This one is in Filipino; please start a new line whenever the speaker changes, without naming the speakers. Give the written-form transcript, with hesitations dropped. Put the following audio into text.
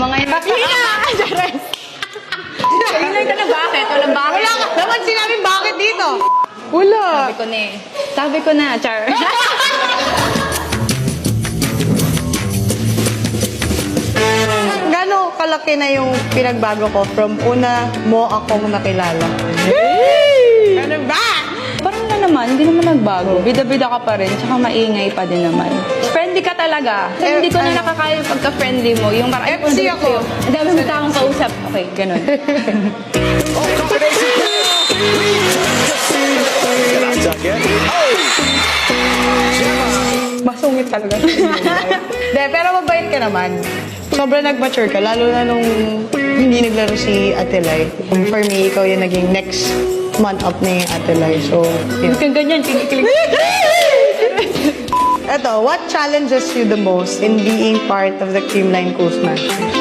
mga yun.
Chares!
Tingnan ka na bakit? Walang bakit.
Wala ka naman sinabi bakit dito. Wala.
Sabi ko na eh. Sabi ko na, Char.
Gano'ng kalaki na yung pinagbago ko from una mo akong nakilala? Ano ba?
Parang na naman, hindi naman nagbago. Bida-bida ka pa rin, tsaka maingay pa din naman. Friendly ka talaga. So, hindi ko na nakakaya yung pagka-friendly mo. Yung parang,
FC ako.
Ang dami mo taong kausap. Okay, ganun.
Masungit talaga. De, pero mabait ka naman. Sobrang nag-mature ka, lalo na nung hindi naglaro si Ate Lai. For me, ikaw yung naging next month up na yung Ate Lai. So, yun.
Huwag kang ganyan, kinikilig.
Eto, what challenges you the most in being part of the Creamline Coast Masters?